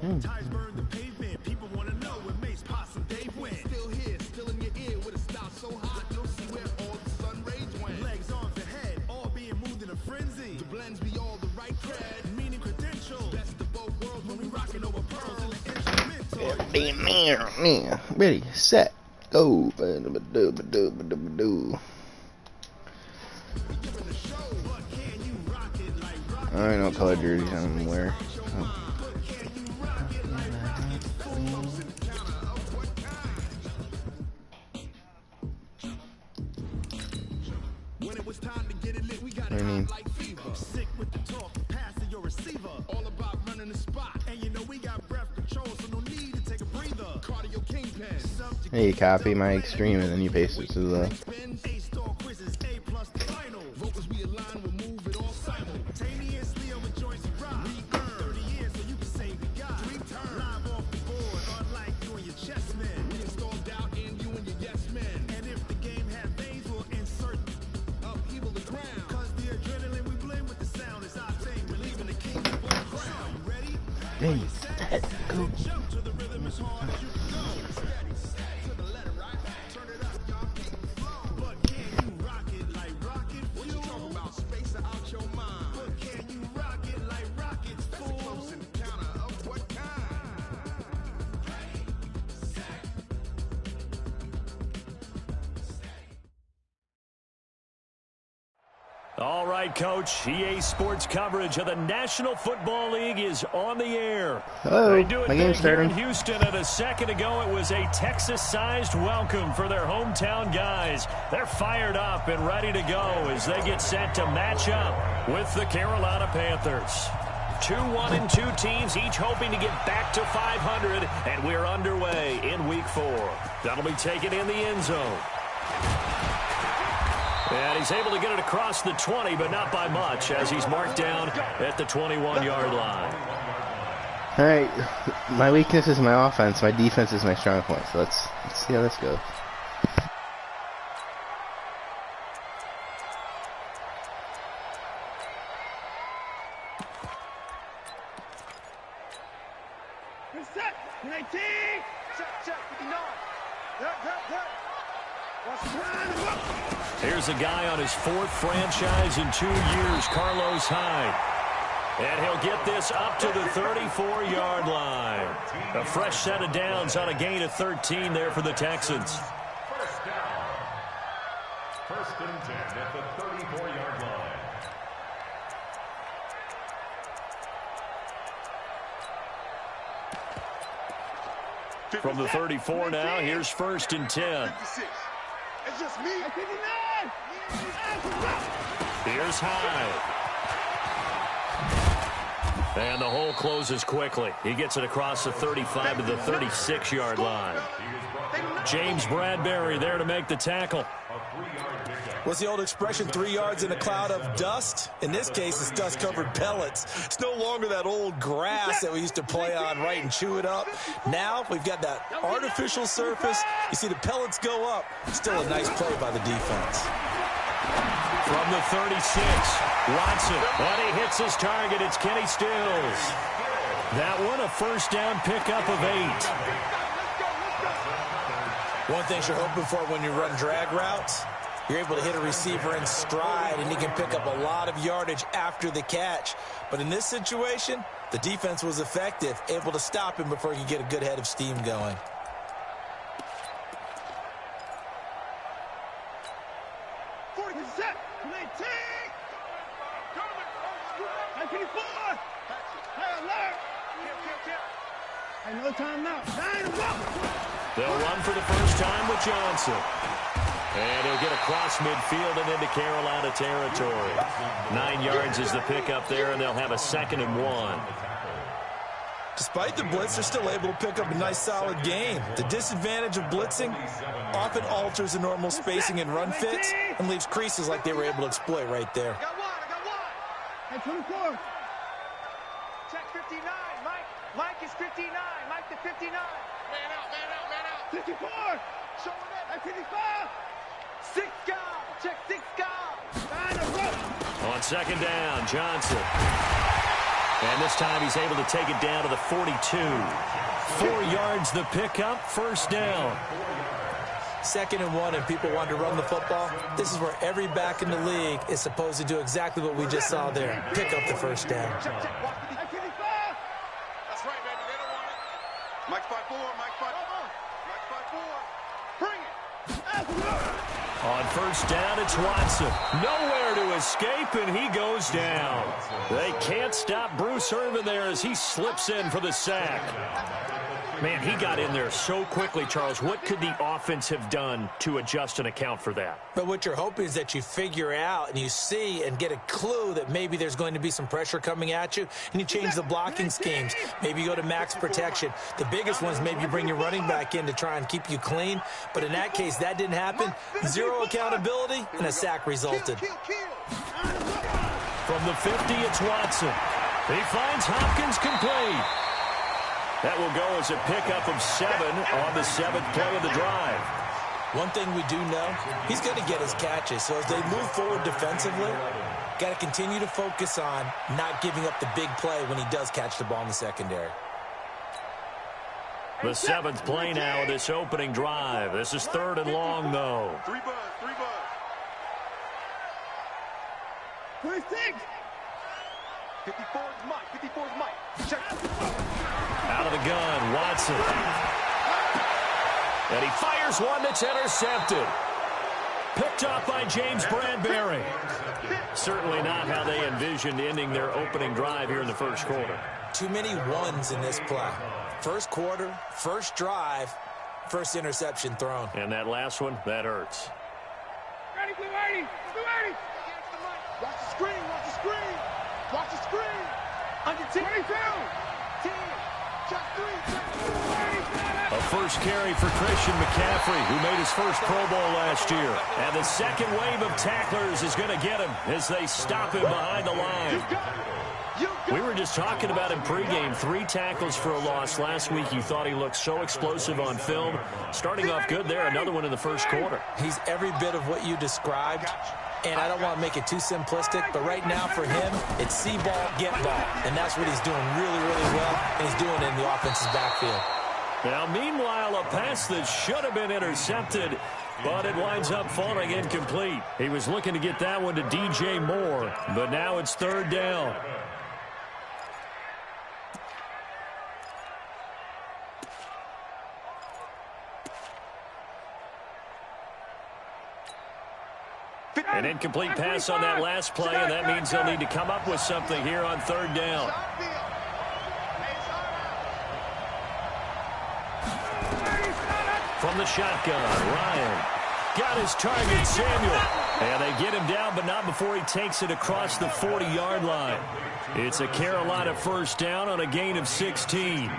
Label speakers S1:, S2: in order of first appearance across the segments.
S1: Ties burn the pavement. People want to know what makes Possum Dave win. Still here, still in your ear with a style so hot. You'll see where all the sun rays went. Legs, arms, and head, all being moved in a frenzy. The blends be all the right cred, meaning credentials. Best of both worlds when we rocking over pearls and the instrumental.
S2: Ready, set, go. I don't know what color jerseys I'm wearing.
S1: When it was time to get it lit, we got
S2: What do you mean?
S1: like fever. Sick with the talk, passing your receiver. All about running the spot. And you know we got breath control, so no need to take a breather. Cardio kingpin.
S2: Hey, you copy my extreme and then you paste it to the.
S1: A-star quizzes, A+ the final. Vocals we align, we'll move it all simultaneously on the joints of rock. We earn 30 years, so you can say we got 3 turns. Live off the board, unlike you and your chess men. We install doubt in you and your yes men. And if the game has veins, we'll insert upheaval the ground. Cause the adrenaline we blend with the sound is our thing. We're leaving the king of the crown. You ready?
S2: Hey, set, go.
S1: Jump to the rhythm as hard as you can go. Steady, steady to the letter, right? Turn it up, y'all keep the flow. But can you rock it like rocket fuel? What you talking about? Space out your mind. But can you rock it like rockets full? Close encounter of what kind?
S3: All right, Coach. EA Sports coverage of the National Football League is on the air.
S2: Hello,
S3: They do it
S2: my
S3: big
S2: game's
S3: here in
S2: starting.
S3: Houston, and a second ago it was a Texas-sized welcome for their hometown guys. They're fired up and ready to go as they get set to match up with the Carolina Panthers. 2-1-2 teams, each hoping to get back to 500, and we're underway in Week 4. That'll be taken in the end zone. And he's able to get it across the 20, but not by much, as he's marked down at the 21-yard line.
S2: All right, my weakness is my offense. My defense is my strong point. So let's see how this goes.
S1: Set, 19. Check, 59.
S3: Here's a guy on his 4th franchise in 2 years, Carlos Hyde. And he'll get this up to the 34-yard line. A fresh set of downs on a gain of 13 there for the Texans.
S4: First down. First and 10 at the 34-yard line.
S3: From the 34 now, here's first and 10.
S1: It's just me. 59.
S3: Here's Hyde. And the hole closes quickly. He gets it across the 35 to the 36-yard line. James Bradbury there to make the tackle.
S5: What's the old expression, 3 yards in a cloud of dust? In this case, it's dust-covered pellets. It's no longer that old grass that we used to play on, right, and chew it up. Now we've got that artificial surface. You see the pellets go up. Still a nice play by the defense.
S3: From the 36, Watson. And he hits his target. It's Kenny Stills. That one a first down pickup of 8.
S5: One thing you're hoping for when you run drag routes, you're able to hit a receiver in stride, and he can pick up a lot of yardage after the catch. But in this situation, the defense was effective, able to stop him before he could get a good head of steam going.
S1: No time now.
S3: They'll run for the first time with Johnson. And he'll get across midfield and into Carolina territory. 9 yards is the pickup there, and they'll have a 2nd and 1.
S5: Despite the blitz, they're still able to pick up a nice, solid gain. The disadvantage of blitzing often alters the normal spacing and run fits and leaves creases like they were able to exploit right there.
S1: I got one. Hey, 24. Check 59. Mike is 59. Mike to 59. Man out. 54. Show him that. 55. 6 guys. Check 6 guys.
S3: On 2nd down, Johnson. And this time he's able to take it down to the 42. 4 yards the pickup, first down.
S5: 2nd and 1, and people want to run the football. This is where every back in the league is supposed to do exactly what we just saw there. Pick up the first down.
S1: That's right, baby. They don't want it. Mike 5-4, Mike 5-4. Mike 5-4. Bring it.
S3: On first down, it's Watson. Nowhere to escape, and he goes down. They can't stop Bruce Irvin there as he slips in for the sack. Man, he got in there so quickly, Charles. What could the offense have done to adjust and account for that?
S5: But what you're hoping is that you figure out and you see and get a clue that maybe there's going to be some pressure coming at you, and you change the blocking schemes. Maybe you go to max protection. The biggest ones, maybe you bring your running back in to try and keep you clean. But in that case, that didn't happen. 0 accountability, and a sack resulted.
S3: From the 50, it's Watson. He finds Hopkins complete. That will go as a pickup of 7 on the 7th play of the drive.
S5: One thing we do know, he's going to get his catches. So as they move forward defensively, got to continue to focus on not giving up the big play when he does catch the ball in the secondary.
S3: The 7th play now of this opening drive. This is 3rd and long, though.
S1: 3 buzz. 26. 54 is Mike. 54 is Mike. Check.
S3: Out of the gun, Watson. And he fires one that's intercepted. Picked up by James Bradbury. Certainly not how they envisioned ending their opening drive here in the first quarter.
S5: Too many ones in this play. First quarter, first drive, first interception thrown.
S3: And that last one, that hurts.
S1: Ready, Blue 80. Blue 80. Watch the screen. Watch the screen. Watch the screen. Under 10. 22. 10. Check 3.
S3: A first carry for Christian McCaffrey, who made his first Pro Bowl last year. And the second wave of tacklers is going to get him as they stop him behind the line. We were just talking about him pregame. 3 tackles for a loss last week. You thought he looked so explosive on film. Starting off good there. Another one in the first quarter.
S5: He's every bit of what you described. And I don't want to make it too simplistic, but right now for him, it's see ball, get ball. And that's what he's doing really, really well, and he's doing it in the offense's backfield.
S3: Now, meanwhile, a pass that should have been intercepted, but it winds up falling incomplete. He was looking to get that one to DJ Moore, but now it's 3rd down. An incomplete pass on that last play, and that means they'll need to come up with something here on 3rd down. From the shotgun, Ryan got his target, Samuel. And they get him down, but not before he takes it across the 40-yard line. It's a Carolina first down on a gain of 16.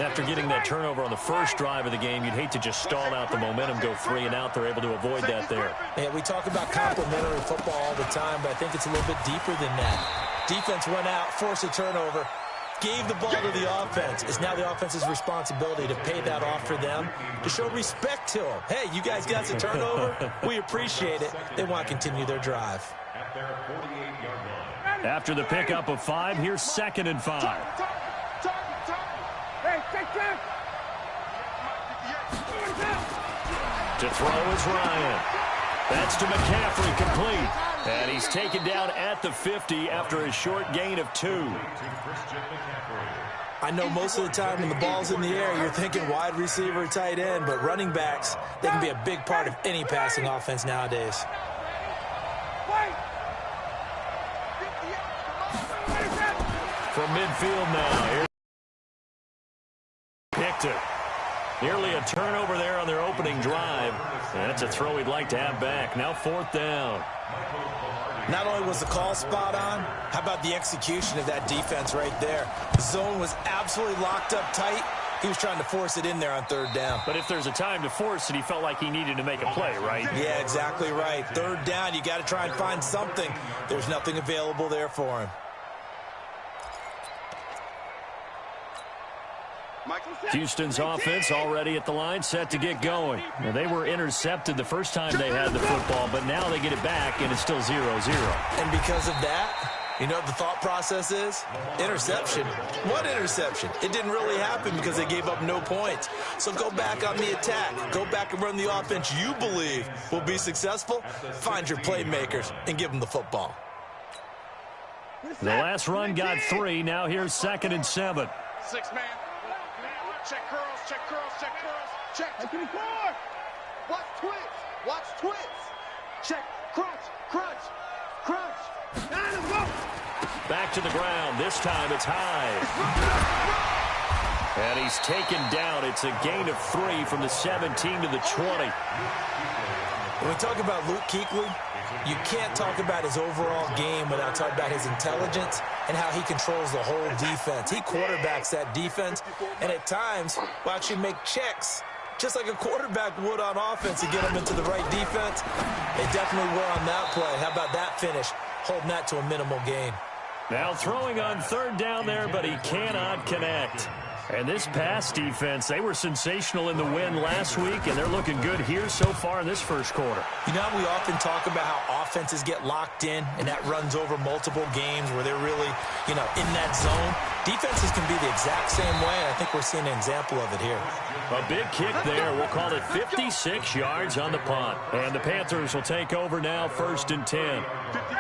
S3: After getting that turnover on the first drive of the game, you'd hate to just stall out the momentum, go 3 and out. They're able to avoid that there.
S5: Yeah, we talk about complementary football all the time, but I think it's a little bit deeper than that. Defense went out, forced a turnover, gave the ball to the offense. It's now the offense's responsibility to pay that off for them, to show respect to them. Hey, you guys got the turnover. We appreciate it. They want to continue their drive.
S3: After the pickup of 5, here's 2nd and 5. To throw is Ryan. That's to McCaffrey, complete. And he's taken down at the 50 after a short gain of 2.
S5: I know most of the time when the ball's in the air, you're thinking wide receiver, tight end, but running backs, they can be a big part of any passing offense nowadays.
S3: From midfield now. Here's picked it. Nearly a turnover there on their opening drive. And that's a throw he'd like to have back. Now 4th down.
S5: Not only was the call spot on, how about the execution of that defense right there? The zone was absolutely locked up tight. He was trying to force it in there on 3rd down.
S3: But if there's a time to force it, he felt like he needed to make a play, right?
S5: Yeah, exactly right. 3rd down, you got to try and find something. There's nothing available there for him.
S1: Mike
S3: Houston's offense already at the line, set to get going. Now, they were intercepted the first time they had the football, but now they get it back, and it's still 0-0.
S5: And because of that, you know what the thought process is? Interception. What interception? It didn't really happen because they gave up no points. So go back on the attack. Go back and run the offense you believe will be successful. Find your playmakers and give them the football.
S3: The last run got 3. Now here's 2nd and 7.
S6: 6-man. Check curls, check curls, check curls. Check. Watch twits. Watch twits. Check. Crunch, crunch, crunch.
S3: Back to the ground. This time it's high. And he's taken down. It's a gain of 3 from the 17 to the 20.
S5: When we talk about Luke Kuechly, you can't talk about his overall game without talking about his intelligence and how he controls the whole defense. He quarterbacks that defense, and at times will actually make checks, just like a quarterback would on offense, to get them into the right defense. They definitely were on that play. How about that finish? Holding that to a minimal gain.
S3: Now throwing on 3rd down there, but he cannot connect. And this pass defense, they were sensational in the win last week, and they're looking good here so far in this first quarter.
S5: You know, we often talk about how offenses get locked in, and that runs over multiple games where they're really, in that zone. Defenses can be the exact same way, and I think we're seeing an example of it here.
S3: A big kick there. We'll call it 56 yards on the punt. And the Panthers will take over now, 1st and 10.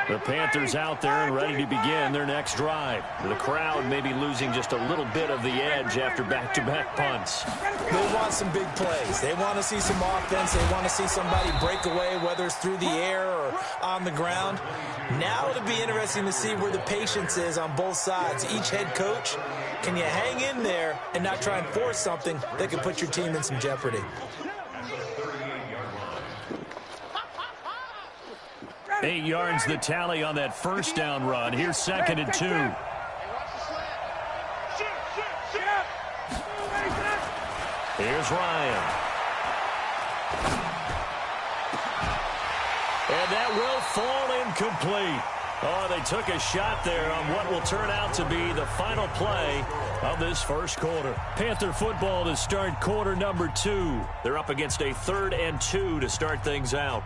S3: The Panthers out there and ready to begin their next drive. The crowd may be losing just a little bit of the edge after back-to-back punts.
S5: They want some big plays. They want to see some offense. They want to see somebody break away, whether it's through the air or on the ground. Now it'll be interesting to see where the patience is on both sides. Each head coach, can you hang in there and not try and force something that could put your team in some jeopardy?
S3: 8 yards the tally on that 1st down run. Here's 2nd and 2. Here's Ryan. And that will fall incomplete. Oh, they took a shot there on what will turn out to be the final play of this first quarter. Panther football to start quarter number 2. They're up against a 3rd and 2 to start things out.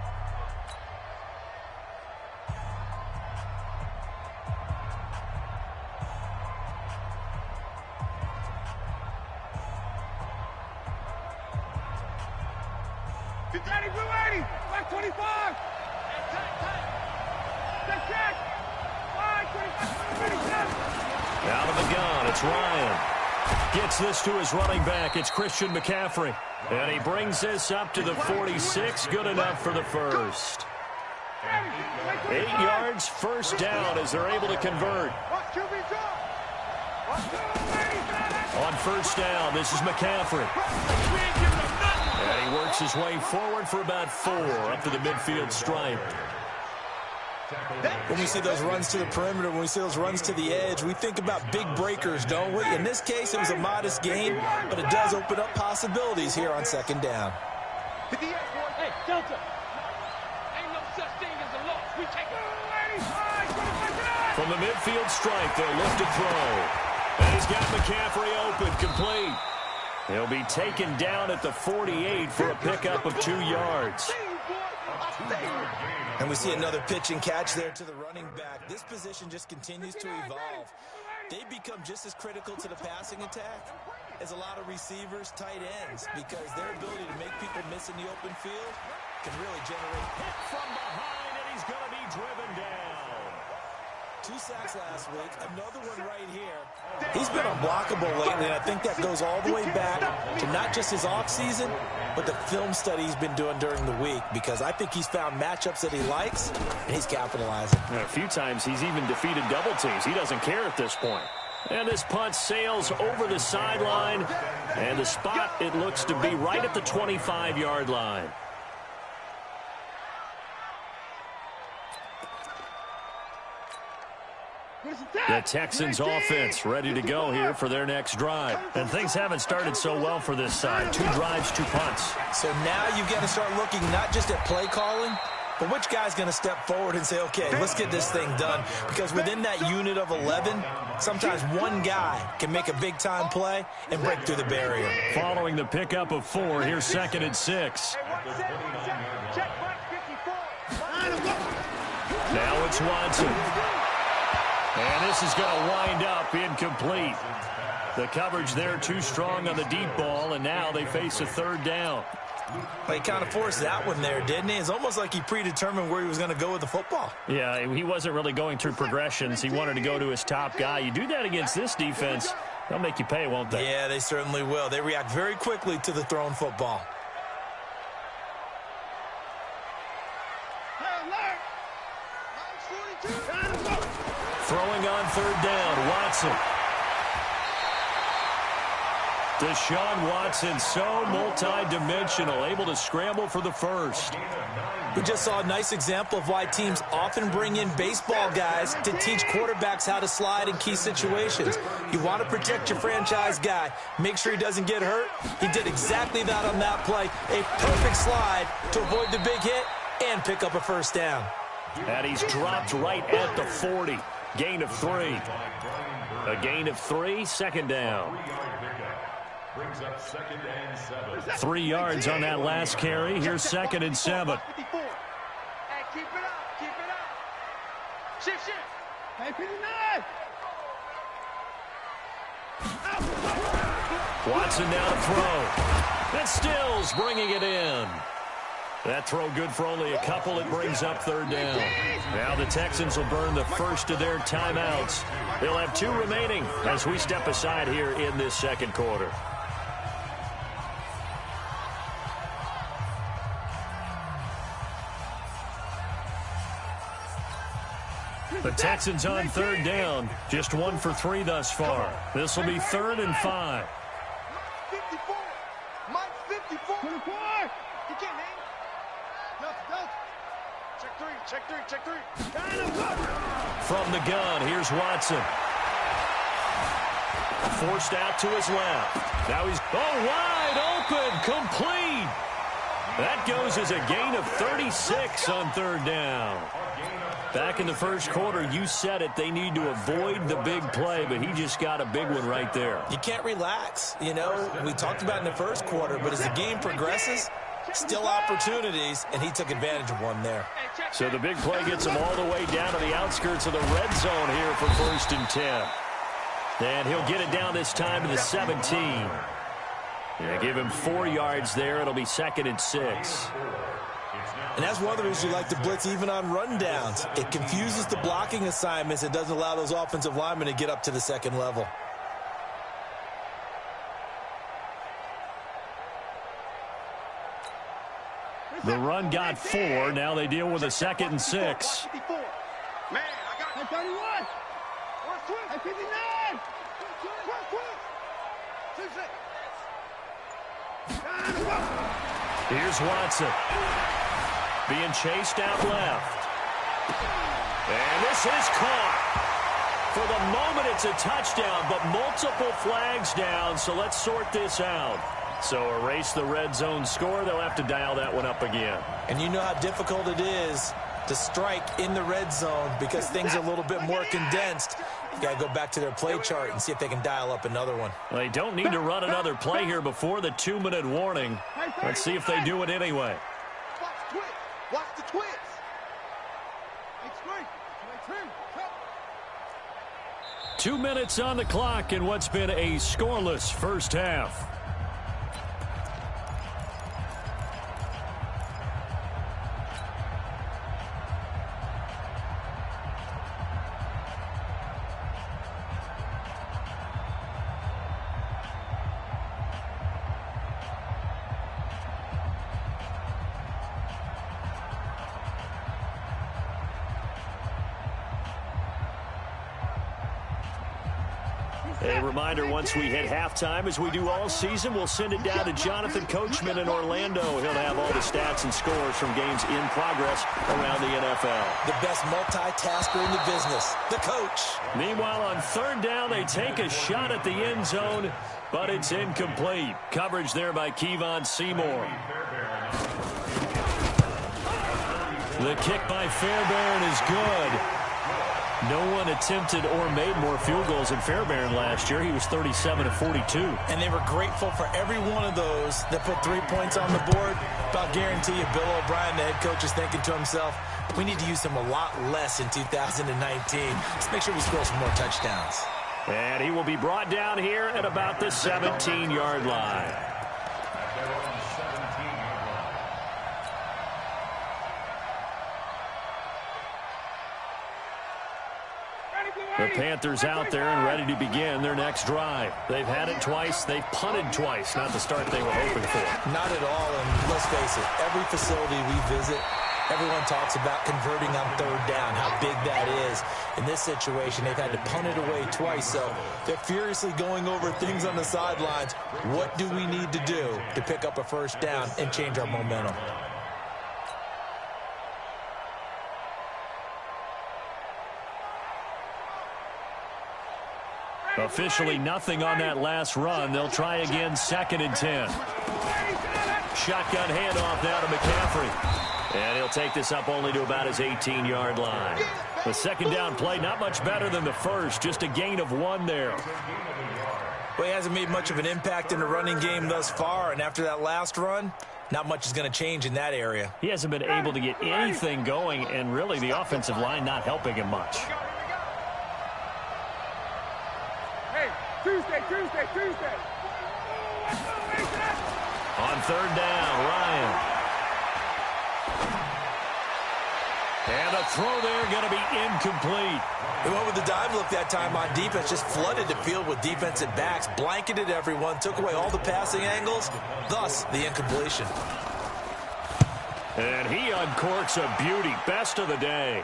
S3: Out of the gun, it's Ryan. Gets this to his running back. It's Christian McCaffrey. And he brings this up to the 46. Good enough for the first. 8 yards, 1st down as they're able to convert. On 1st down, this is McCaffrey. And he works his way forward for about 4 up to the midfield stripe.
S5: When we see those runs to the perimeter, when we see those runs to the edge, we think about big breakers, don't we? In this case, it was a modest gain, but it does open up possibilities here on 2nd down.
S6: Hey, Delta. Ain't no such thing as a loss. We take it.
S3: From the midfield stripe, they'll look to throw. And he's got McCaffrey open, complete. He'll be taken down at the 48 for a pickup of 2 yards.
S5: And we see another pitch and catch there to the running back. This position just continues to evolve. They become just as critical to the passing attack as a lot of receivers, tight ends, because their ability to make people miss in the open field can really generate
S3: Hit from behind, and he's going to be driven down.
S5: 2 sacks last week, another one right here. He's been unblockable lately, and I think that goes all the way back to not just his offseason, but the film study he's been doing during the week, because I think he's found matchups that he likes, and he's capitalizing.
S3: And a few times he's even defeated double teams. He doesn't care at this point. And this punt sails over the sideline, and the spot, it looks to be right at the 25-yard line. The Texans offense ready to go here for their next drive. And things haven't started so well for this side. 2 drives, 2 punts.
S5: So now you've got to start looking not just at play calling, but which guy's going to step forward and say, okay, let's get this thing done? Because within that unit of 11, sometimes one guy can make a big-time play and break through the barrier.
S3: Following the pickup of 4, here's 2nd and 6. Now it's Watson. And this is going to wind up incomplete. The coverage there too strong on the deep ball, and now they face a 3rd down.
S5: He kind of forced that one there, didn't he? It's almost like he predetermined where he was going to go with the football.
S3: Yeah, he wasn't really going through progressions. He wanted to go to his top guy. You do that against this defense, they'll make you pay, won't they?
S5: Yeah, they certainly will. They react very quickly to the thrown football.
S3: Throwing on 3rd down, Watson. Deshaun Watson, so multi-dimensional, able to scramble for the 1st.
S5: We just saw a nice example of why teams often bring in baseball guys to teach quarterbacks how to slide in key situations. You want to protect your franchise guy. Make sure he doesn't get hurt. He did exactly that on that play. A perfect slide to avoid the big hit and pick up a 1st down.
S3: And he's dropped right at the 40. Gain of 3. A gain of 3, 2nd down.
S4: Brings up 2nd and 7.
S3: 3 yards on that last carry. Here's 2nd and 7.
S6: Hey, keep it up, keep it up. Shift. Hey, 59.
S3: Watson now to throw. And Stills bringing it in. That throw good for only a couple. It brings up 3rd down. Now the Texans will burn the first of their timeouts. They'll have 2 remaining as we step aside here in this 2nd quarter. The Texans on 3rd down. Just 1 for 3 thus far. This will be 3rd and 5.
S6: 54. Mike 54. 24. He can't hang. Check 3.
S3: From the gun, here's Watson. Forced out to his left. Now he's wide open, complete. That goes as a gain of 36 on 3rd down. Back in the 1st quarter, you said it, they need to avoid the big play, but he just got a big one right there.
S5: You can't relax. You know, we talked about in the 1st quarter, but as the game progresses, still opportunities, and he took advantage of one there.
S3: So the big play gets him all the way down to the outskirts of the red zone here for 1st and 10. And he'll get it down this time to the 17. Yeah, give him 4 yards there. It'll be 2nd and 6.
S5: And that's one of the reasons you like to blitz even on rundowns. It confuses the blocking assignments. It doesn't allow those offensive linemen to get up to the 2nd level.
S3: The run got 4. Now they deal with a 2nd and 6.
S6: Man, I got 31. Where's 59?
S3: Here's Watson. Being chased out left. And this is caught. For the moment, it's a touchdown, but multiple flags down, so let's sort this out. So erase the red zone score. They'll have to dial that one up again.
S5: And you know how difficult it is to strike in the red zone because things are a little bit more condensed. You got to go back to their play chart and see if they can dial up another one.
S3: Well, they don't need to run another play here before the 2-minute warning. Let's see if they do it anyway.
S6: Watch the twist.
S3: 2 minutes on the clock in what's been a scoreless first half. A reminder, once we hit halftime, as we do all season, we'll send it down to Jonathan Coachman in Orlando. He'll have all the stats and scores from games in progress around the NFL.
S5: The best multitasker in the business, the coach.
S3: Meanwhile, on 3rd down, they take a shot at the end zone, but it's incomplete. Coverage there by Kevon Seymour. The kick by Fairbairn is good. No one attempted or made more field goals than Fairbairn last year. He was 37 of 42.
S5: And they were grateful for every one of those that put 3 points on the board. I'll guarantee you Bill O'Brien, the head coach, is thinking to himself, we need to use him a lot less in 2019. Let's make sure we score some more touchdowns.
S3: And he will be brought down here at about the 17-yard line. The Panthers out there and ready to begin their next drive. They've had it twice. They've punted twice. Not the start they were hoping for.
S5: Not at all, and let's face it, every facility we visit, everyone talks about converting on third down, how big that is. In this situation, they've had to punt it away twice, so they're furiously going over things on the sidelines. What do we need to do to pick up a first down and change our momentum?
S3: Officially nothing on that last run. They'll try again, 2nd and 10. Shotgun handoff now to McCaffrey. And he'll take this up only to about his 18-yard line. The second down play, not much better than the first. Just a gain of 1 there.
S5: Well, he hasn't made much of an impact in the running game thus far. And after that last run, not much is going to change in that area.
S3: He hasn't been able to get anything going. And really, the offensive line not helping him much.
S6: Tuesday.
S3: On third down, Ryan. And a throw there going to be incomplete.
S5: They went with the dive look that time on defense, just flooded the field with defensive backs, blanketed everyone, took away all the passing angles, thus the incompletion.
S3: And he uncorks a beauty, best of the day.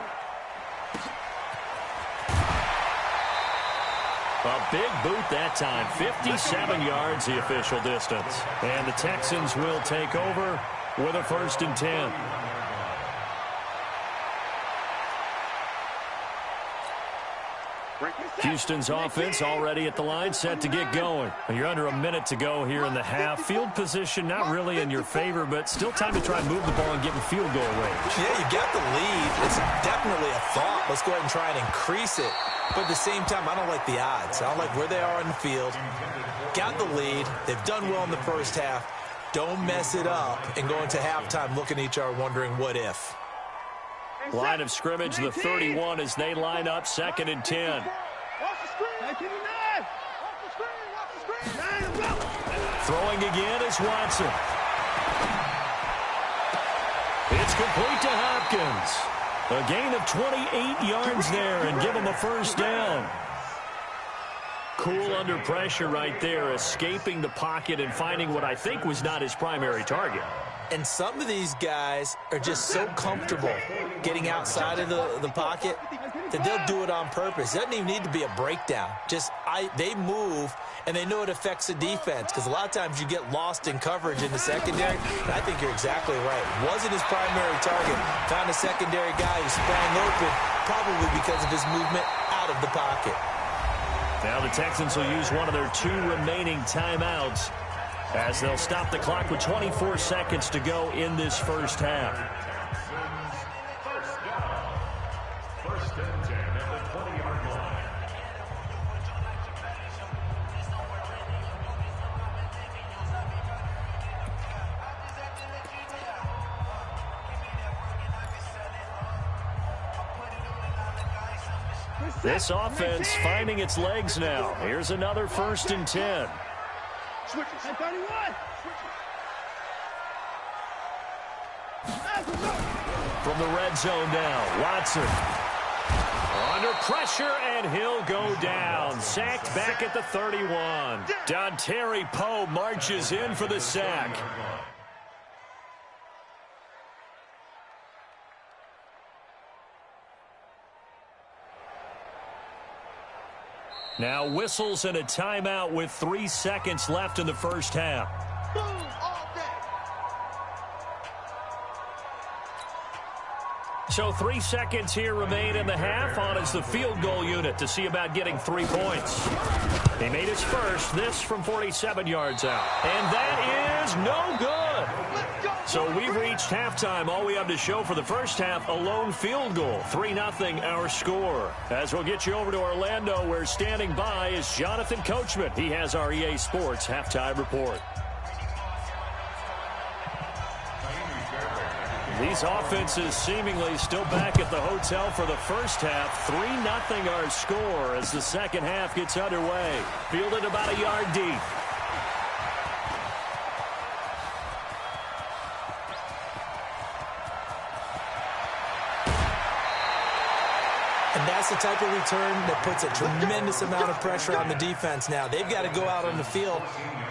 S3: A big boot that time, 57 yards the official distance. And the Texans will take over with a 1st and 10. Houston's offense already at the line, set to get going. You're under a minute to go here in the half. Field position not really in your favor, but still time to try and move the ball and get in field goal range.
S5: Yeah, you got the lead. It's definitely a thought. Let's go ahead and try and increase it. But at the same time, I don't like the odds. I don't like where they are on the field. Got the lead. They've done well in the first half. Don't mess it up and go into halftime looking at each other wondering what if.
S3: Line of scrimmage, the 31 as they line up, 2nd and 10. Throwing again is Watson. It's complete to Hopkins. A gain of 28 yards there and give him a first down. Cool under pressure right there, escaping the pocket and finding what I think was not his primary target.
S5: And some of these guys are just so comfortable getting outside of the pocket that they'll do it on purpose. It doesn't even need to be a breakdown. They move, and they know it affects the defense because a lot of times you get lost in coverage in the secondary. And I think you're exactly right. Wasn't his primary target. Found a secondary guy who sprang open, probably because of his movement out of the pocket.
S3: Now the Texans will use one of their 2 remaining timeouts as they'll stop the clock with 24 seconds to go in this first half.
S4: First and 10 at the 20-yard line.
S3: This offense finding its legs now. Here's another 1st and 10. From the red zone now, Watson. Under pressure, and he'll go down. Sacked back at the 31. Dontari Poe marches in for the sack. Now whistles and a timeout with 3 seconds left in the first half. So 3 seconds here remain in the half. On is the field goal unit to see about getting 3 points. He made his first, this from 47 yards out. And that is no good. So we've reached halftime. All we have to show for the first half, a lone field goal. 3-0 our score. As we'll get you over to Orlando, where standing by is Jonathan Coachman. He has our EA Sports halftime report. These offenses seemingly still back at the hotel for the first half. 3-0 our score as the second half gets underway. Fielded about a yard deep.
S5: And that's the type of return that puts a tremendous amount of pressure on the defense now. They've got to go out on the field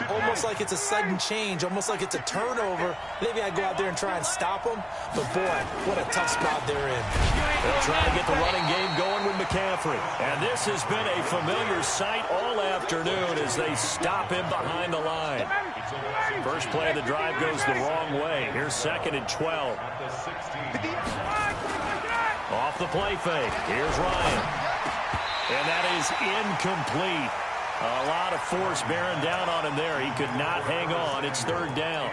S5: almost like it's a sudden change, almost like it's a turnover. They've got to go out there and try and stop them. But, boy, what a tough spot they're in.
S3: They'll try to get the running game going with McCaffrey. And this has been a familiar sight all afternoon as they stop him behind the line. First play of the drive goes the wrong way. Here's 2nd and 12. Off the play fake. Here's Ryan. And that is incomplete. A lot of force bearing down on him there. He could not hang on. It's 3rd down.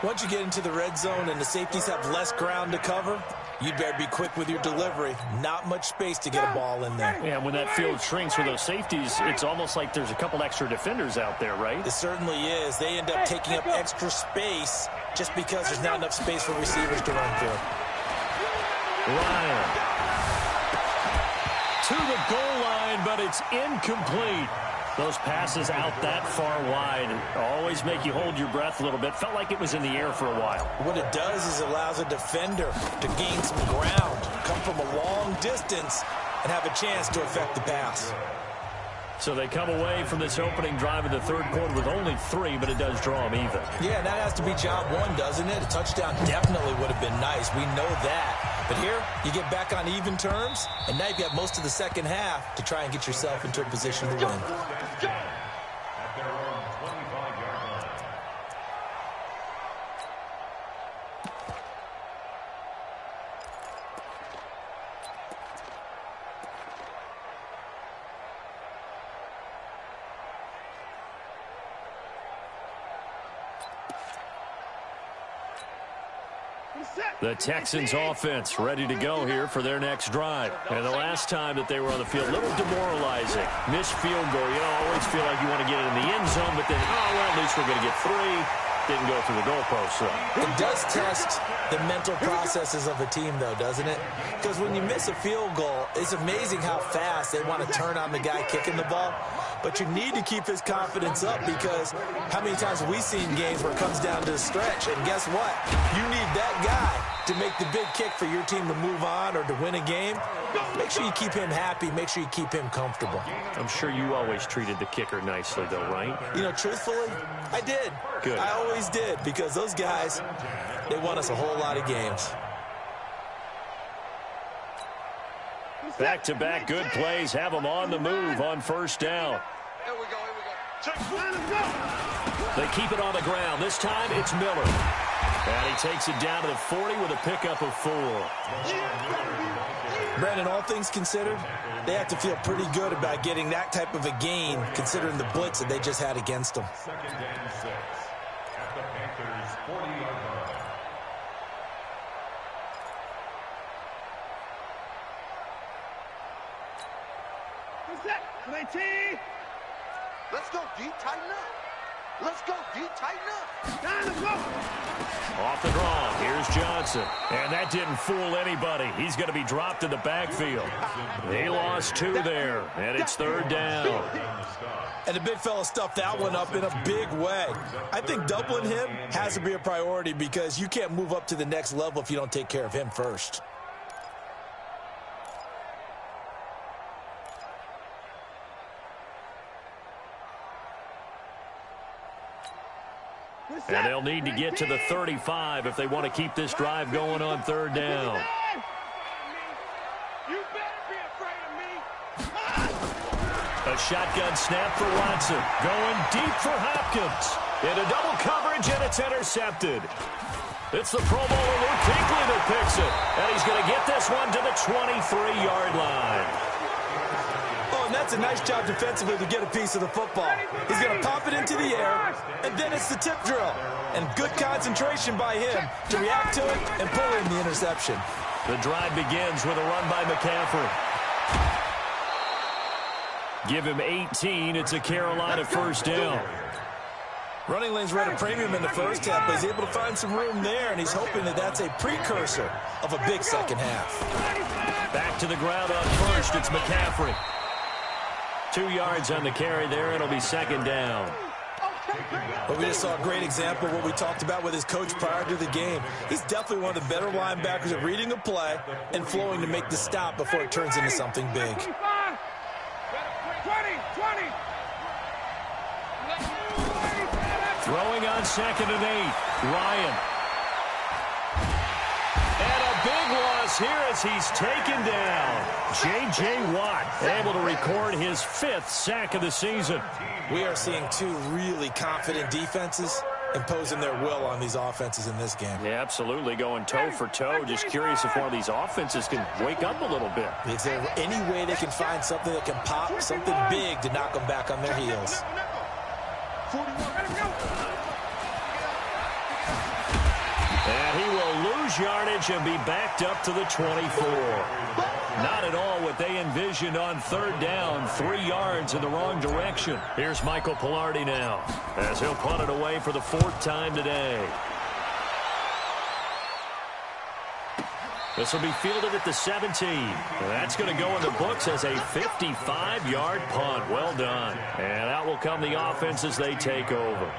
S5: Once you get into the red zone and the safeties have less ground to cover, you'd better be quick with your delivery. Not much space to get a ball in there.
S3: Yeah, when that field shrinks for those safeties, it's almost like there's a couple extra defenders out there, right?
S5: It certainly is. They end up taking up extra space just because there's not enough space for receivers to run through.
S3: Ryan to the goal line, but it's incomplete. Those passes out that far wide always make you hold your breath a little bit. Felt like it was in the air for a while.
S5: What it does is it allows a defender to gain some ground, come from a long distance, and have a chance to affect the pass.
S3: So they come away from this opening drive in the 3rd quarter with only 3, but it does draw them even.
S5: Yeah, that has to be job 1, doesn't it? A touchdown definitely would have been nice. We know that. But here, you get back on even terms, and now you've got most of the second half to try and get yourself into a position to win.
S4: At their own 25-yard line.
S3: The Texans offense ready to go here for their next drive. And the last time that they were on the field, a little demoralizing. Missed field goal. You know, always feel like you want to get it in the end zone, but then, oh, well, at least we're going to get 3. Didn't go through the goalpost, though.
S5: It does test the mental processes of a team, though, doesn't it? Because when you miss a field goal, it's amazing how fast they want to turn on the guy kicking the ball. But you need to keep his confidence up because how many times have we seen games where it comes down to the stretch? And guess what? You need that guy to make the big kick for your team to move on or to win a game. Make sure you keep him happy. Make sure you keep him comfortable.
S3: I'm sure you always treated the kicker nicely, though, right?
S5: You know, truthfully, I did.
S3: Good.
S5: I always did because those guys, they won us a whole lot of games.
S3: Back-to-back good plays have them on the move on 1st down.
S6: Here we go, here we go.
S3: They keep it on the ground. This time it's Miller. And he takes it down to the 40 with a pickup of 4.
S5: Brandon, all things considered, they have to feel pretty good about getting that type of a gain considering the blitz that they just had against them.
S4: 2nd and 6 at the Panthers' 40-yard line.
S6: Let's go, D. Tighten up. Let's go, D. Tighten up.
S3: Off the draw, here's Johnson. And that didn't fool anybody. He's going to be dropped in the backfield. He lost 2 there, and it's 3rd down.
S5: And the big fella stuffed that one up in a big way. I think doubling him has to be a priority because you can't move up to the next level if you don't take care of him first.
S3: And they'll need to get to the 35 if they want to keep this drive going on 3rd down. A shotgun snap for Watson. Going deep for Hopkins. Into double coverage, and it's intercepted. It's the Pro Bowler Luke Kuechly that picks it. And he's going to get this one to the 23-yard line.
S5: Oh, and that's a nice job defensively to get a piece of the football. He's going to pop it into the air, and then it's the tip drill. And good concentration by him to react to it and pull in the interception.
S3: The drive begins with a run by McCaffrey. Give him 18. It's a Carolina first down.
S5: Running lanes run a premium in the first half, but he's able to find some room there, and he's hoping that that's a precursor of a big second half.
S3: Back to the ground on first. It's McCaffrey. 2 yards on the carry there. It'll be second down.
S5: But we just saw a great example of what we talked about with his coach prior to the game. He's definitely one of the better linebackers at reading a play and flowing to make the stop before it turns into something big.
S6: 20.
S3: Throwing on 2nd and 8. Ryan. And a big loss here as he's taken down. J.J. Watt able to record his 5th sack of the season.
S5: We are seeing 2 really confident defenses imposing their will on these offenses in this game.
S3: Yeah, absolutely, going toe for toe. Just curious if one of these offenses can wake up a little bit.
S5: Is there any way they can find something that can pop, something big to knock them back on their heels?
S3: And he will lose yardage and be backed up to the 24. Not at all what they envisioned on 3rd down. 3 yards in the wrong direction. Here's Michael Pilardi now as he'll punt it away for the 4th time today. This will be fielded at the 17. That's going to go in the books as a 55-yard punt. Well done. And out will come the offense as they take over.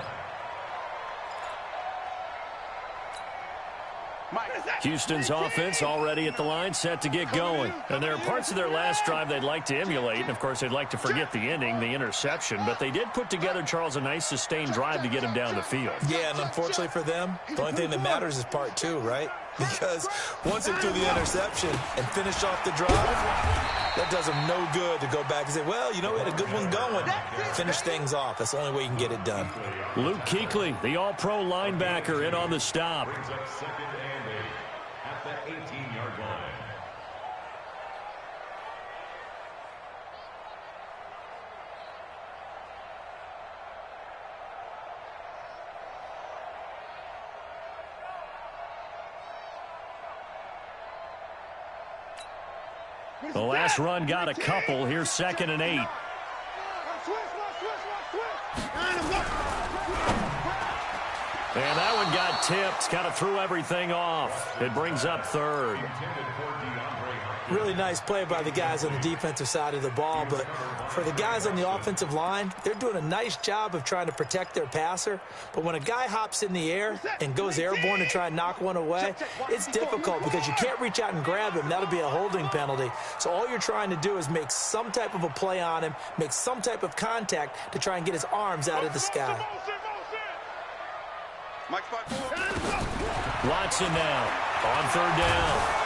S3: Houston's offense already at the line, set to get going. And there are parts of their last drive they'd like to emulate. And, of course, they'd like to forget the ending, the interception. But they did put together, Charles, a nice sustained drive to get him down the field.
S5: Yeah, and unfortunately for them, the only thing that matters is part 2, right? Because once they threw the interception and finished off the drive, that does them no good to go back and say, well, you know, we had a good one going. Finish things off. That's the only way you can get it done.
S3: Luke Kuechly, the all-pro linebacker, in on the stop.
S4: Brings up 2nd and 8 at the 18-yard line.
S3: The last run got a couple. Here's 2nd and 8. And that one got tipped. Kind of threw everything off. It brings up 3rd.
S5: Really nice play by the guys on the defensive side of the ball, but for the guys on the offensive line, they're doing a nice job of trying to protect their passer. But when a guy hops in the air and goes airborne to try and knock one away, it's difficult because you can't reach out and grab him. That'll be a holding penalty. So all you're trying to do is make some type of a play on him, make some type of contact to try and get his arms out of the sky.
S3: Watson now on 3rd down.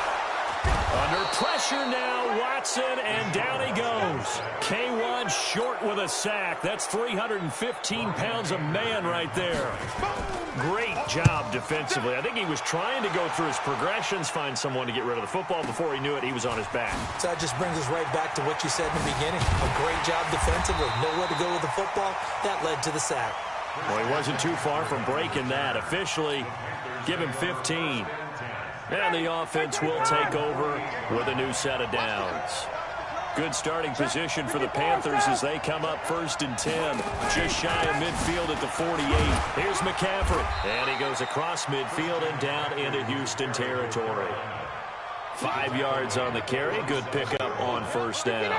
S3: Under pressure now, Watson, and down he goes. K1 short with a sack. That's 315 pounds of man right there. Great job defensively. I think he was trying to go through his progressions, find someone to get rid of the football. Before he knew it, he was on his back.
S5: So that just brings us right back to what you said in the beginning. A great job defensively. Nowhere to go with the football. That led to the sack.
S3: Well, he wasn't too far from breaking that. Officially, give him 15. And the offense will take over with a new set of downs. Good starting position for the Panthers as they come up 1st and 10. Just shy of midfield at the 48. Here's McCaffrey. And he goes across midfield and down into Houston territory. 5 yards on the carry. Good pickup on 1st down.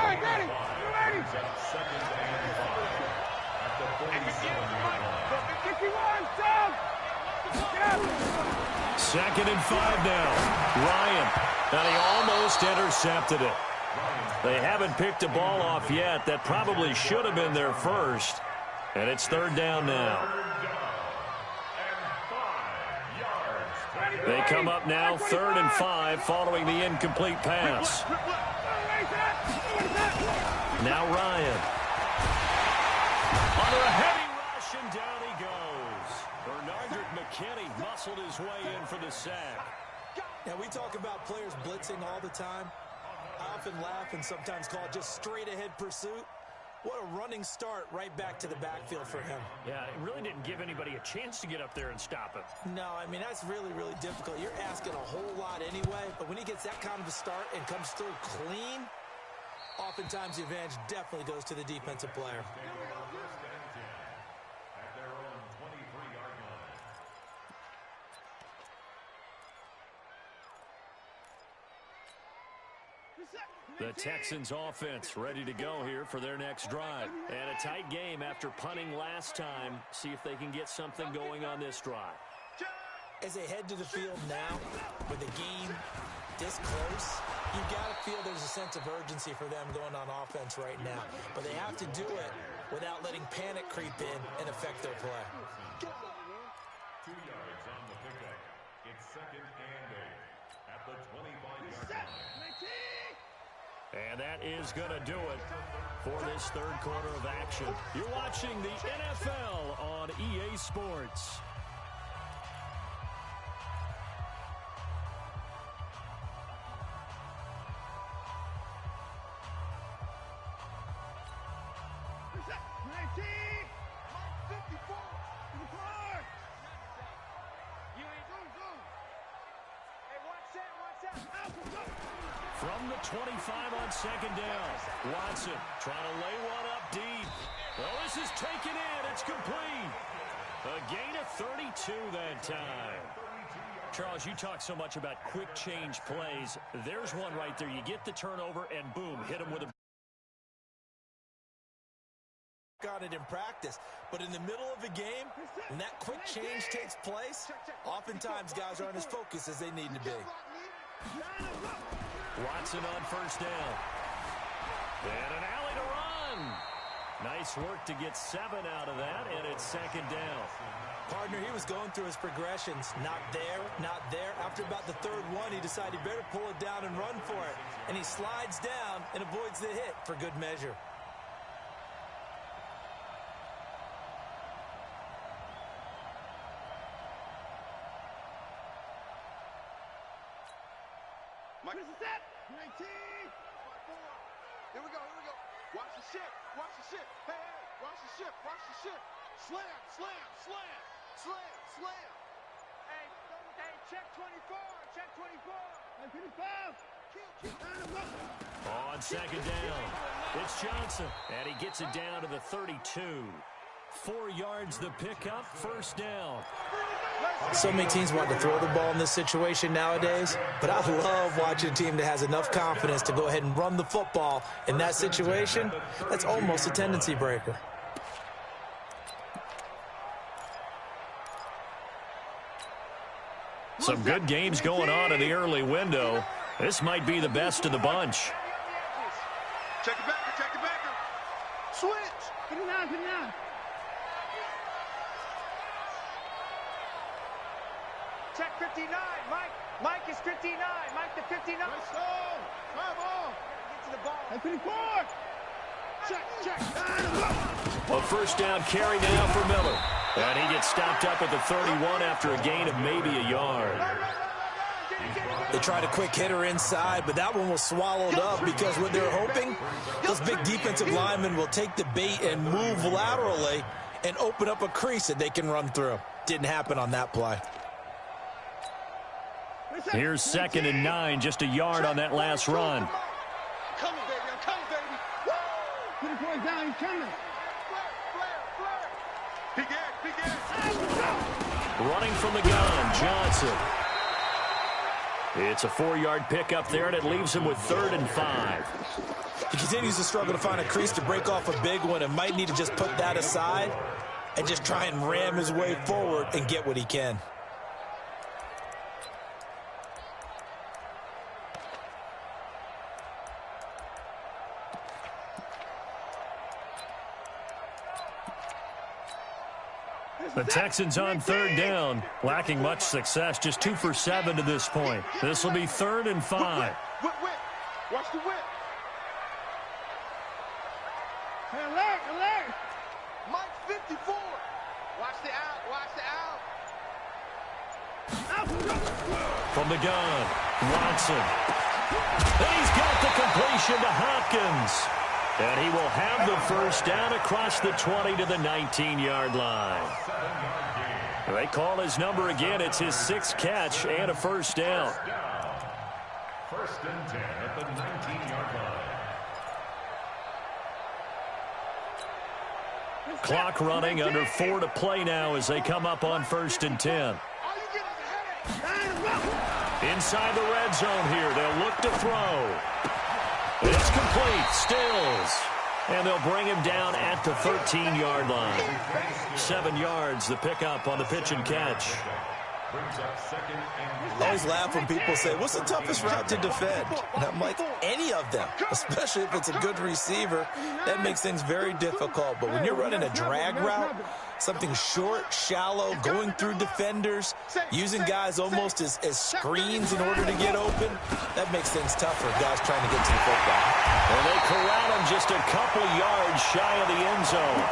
S3: 2nd and 5 now. Ryan. And he almost intercepted it. They haven't picked a ball off yet. That probably should have been their first. And it's 3rd down now. They come up now 3rd and 5 following the incomplete pass. Now Ryan. Under a heavy rush, and down he goes. Bernard McKinney muscled his way in for the sack.
S5: Now, we talk about players blitzing all the time. I often laugh and sometimes call it just straight-ahead pursuit. What a running start right back to the backfield for him.
S3: Yeah, it really didn't give anybody a chance to get up there and stop him.
S5: No, I mean, that's really, really difficult. You're asking a whole lot anyway, but when he gets that kind of a start and comes through clean, oftentimes the advantage definitely goes to the defensive player.
S3: The Texans offense ready to go here for their next drive. And a tight game after punting last time. See if they can get something going on this drive.
S5: As they head to the field now, with the game this close, you've got to feel there's a sense of urgency for them going on offense right now. But they have to do it without letting panic creep in and affect their play.
S4: 2 yards on the pickup. It's 2nd and 8 at the 25-yard line.
S3: And that is going to do it for this third quarter of action. You're watching the NFL on EA Sports. From the 25 on 2nd down, Watson trying to lay one up deep. Well, this is taken in. It's complete. A gain of 32 that time. Charles, you talk so much about quick change plays. There's one right there. You get the turnover, and boom, hit him with a...
S5: Got it in practice, but in the middle of a game, when that quick change takes place, oftentimes guys aren't as focused as they need to be.
S3: Watson on 1st down. And an alley to run. Nice work to get 7 out of that, and it's 2nd down.
S5: Partner, he was going through his progressions. Not there, not there. After about the 3rd one, he decided he better pull it down and run for it. And he slides down and avoids the hit for good measure.
S6: This is it. 19. Here we go. Watch the ship. Hey, watch the ship. Slam. Hey, check 24.
S3: On 2nd down, it's Johnson, and he gets it down to the 32. 4 yards the pickup, 1st down.
S5: So many teams want to throw the ball in this situation nowadays, but I love watching a team that has enough confidence to go ahead and run the football in that situation. That's almost a tendency breaker.
S3: Some good games going on in the early window. This might be the best of the bunch.
S6: Check it backer. Switch. Put it down. Check 59. Mike is 59. Mike the 59. Let's go. Come on. Get to the ball. Hey, 54. Check.
S3: A 1st down carry now for Miller. And he gets stopped up at the 31 after a gain of maybe a yard.
S5: They tried a quick hitter inside, but that one was swallowed up because what they're hoping, those big defensive linemen will take the bait and move laterally and open up a crease that they can run through. Didn't happen on that play.
S3: Here's 2nd and 9, just a yard on that last run.
S6: I'm coming, baby. Woo! Put the boy down, he's coming. Big Ed.
S3: Running from the gun, Johnson. It's a 4-yard pickup there, and it leaves him with 3rd and 5.
S5: He continues to struggle to find a crease to break off a big one and might need to just put that aside and just try and ram his way forward and get what he can.
S3: The Texans on 3rd down, lacking much success, just 2 for 7 to this point. This will be 3rd and 5.
S6: Whip. Watch the whip. Hey, alert. Mike 54. Watch the out.
S3: From the gun, Watson. And he's got the completion to Hopkins. And he will have the first down across the 20 to the 19-yard line. They call his number again. It's his 6th catch and a first down.
S4: First and 10 at the 19-yard line.
S3: Clock running, under 4 to play now as they come up on first and 10. Inside the red zone here. They'll look to throw. It's complete. Stills. And they'll bring him down at the 13-yard line. 7 yards, the pickup on the pitch and catch.
S5: I always laugh when people say, what's the toughest route to defend? And I'm like, any of them, especially if it's a good receiver. That makes things very difficult. But when you're running a drag route, something short, shallow, going through defenders, using guys almost as screens in order to get open, that makes things tough for guys trying to get to the football.
S3: And they corral him just a couple yards shy of the end zone.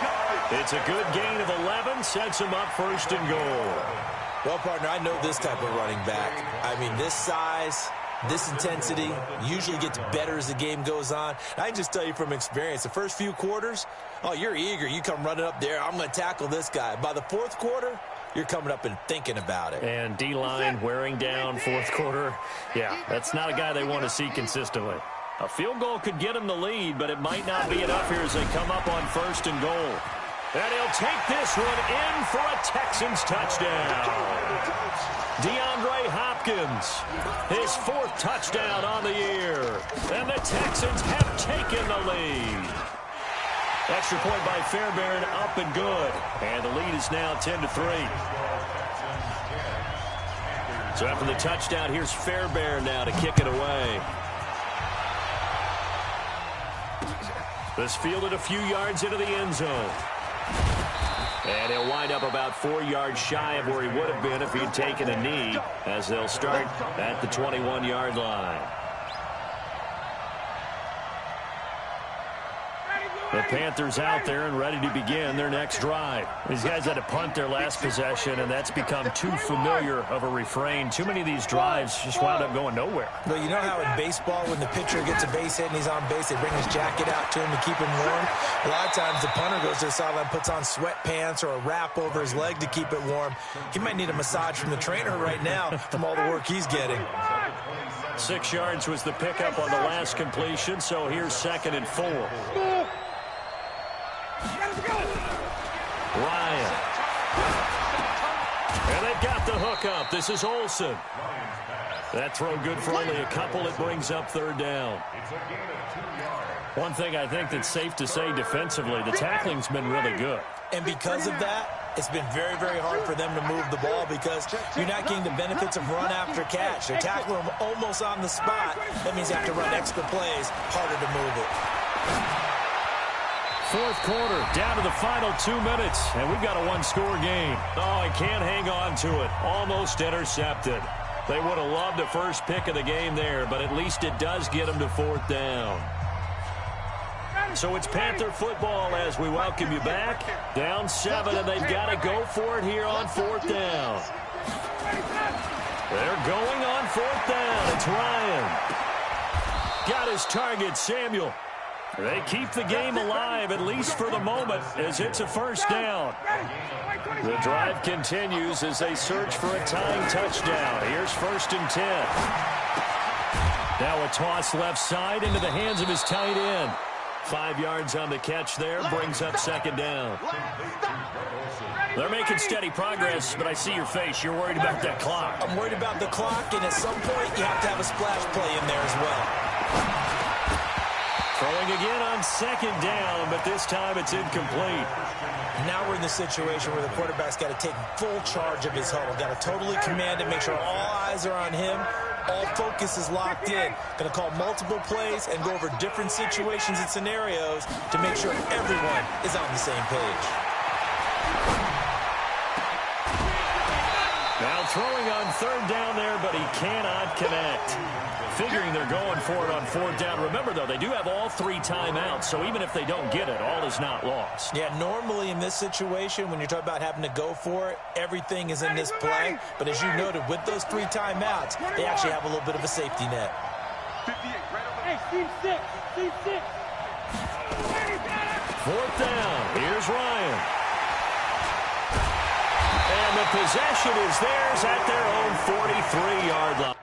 S3: It's a good gain of 11, sets him up first and goal.
S5: Well, partner, I know this type of running back. I mean, this size, this intensity usually gets better as the game goes on. I can just tell you from experience, the first few quarters, oh, you're eager. You come running up there, I'm going to tackle this guy. By the fourth quarter, you're coming up and thinking about it.
S3: And D-line wearing down fourth quarter. Yeah, that's not a guy they want to see consistently. A field goal could get him the lead, but it might not be enough here as they come up on first and goal. And he'll take this one in for a Texans touchdown. DeAndre Hopkins, his 4th touchdown on the year. And the Texans have taken the lead. Extra point by Fairbairn, up and good. And the lead is now 10-3. So after the touchdown, here's Fairbairn now to kick it away. This fielded a few yards into the end zone. And he'll wind up about 4 yards shy of where he would have been if he'd taken a knee, as they'll start at the 21-yard line. The Panthers out there and ready to begin their next drive. These guys had to punt their last possession, and that's become too familiar of a refrain. Too many of these drives just wound up going nowhere.
S5: Well, you know how in baseball, when the pitcher gets a base hit and he's on base, they bring his jacket out to him to keep him warm? A lot of times the punter goes to the sideline, puts on sweatpants or a wrap over his leg to keep it warm. He might need a massage from the trainer right now from all the work he's getting.
S3: 6 yards was the pickup on the last completion, so here's 2nd and 4. Ryan. And they've got the hook up. This is Olsen. That throw good for only a couple. It brings up 3rd down. One thing I think that's safe to say defensively, the tackling's been really good.
S5: And because of that, it's been very, very hard for them to move the ball because you're not getting the benefits of run after catch. They're tackling them almost on the spot. That means you have to run extra plays, harder to move it.
S3: 4th quarter, down to the final 2 minutes, and we've got a 1-score game. Oh, he can't hang on to it. Almost intercepted. They would have loved the first pick of the game there, but at least it does get them to 4th down. So it's Panther football as we welcome you back. Down 7, and they've got to go for it here on 4th down. They're going on 4th down. It's Ryan. Got his target, Samuel. They keep the game alive, at least for the moment, as it's a first down. The drive continues as they search for a tying touchdown. Here's 1st and 10. Now a toss left side into the hands of his tight end. 5 yards on the catch there, brings up 2nd down. They're making steady progress, but I see your face. You're worried about that clock.
S5: I'm worried about the clock, and at some point you have to have a splash play in there as well.
S3: Throwing again on 2nd down, but this time it's incomplete.
S5: Now we're in the situation where the quarterback's got to take full charge of his huddle. Got to totally command it, make sure all eyes are on him. All focus is locked in. Going to call multiple plays and go over different situations and scenarios to make sure everyone is on the same page.
S3: Now throwing on 3rd down there, but he cannot connect. Figuring they're going for it on 4th down. Remember, though, they do have all 3 timeouts, so even if they don't get it, all is not lost.
S5: Yeah, normally in this situation, when you're talking about having to go for it, everything is in this play. But as you noted, with those 3 timeouts, they actually have a little bit of a safety net.
S6: Hey, Steve 6.
S3: Fourth down. Here's Ryan. And the possession is theirs at their own 43-yard line.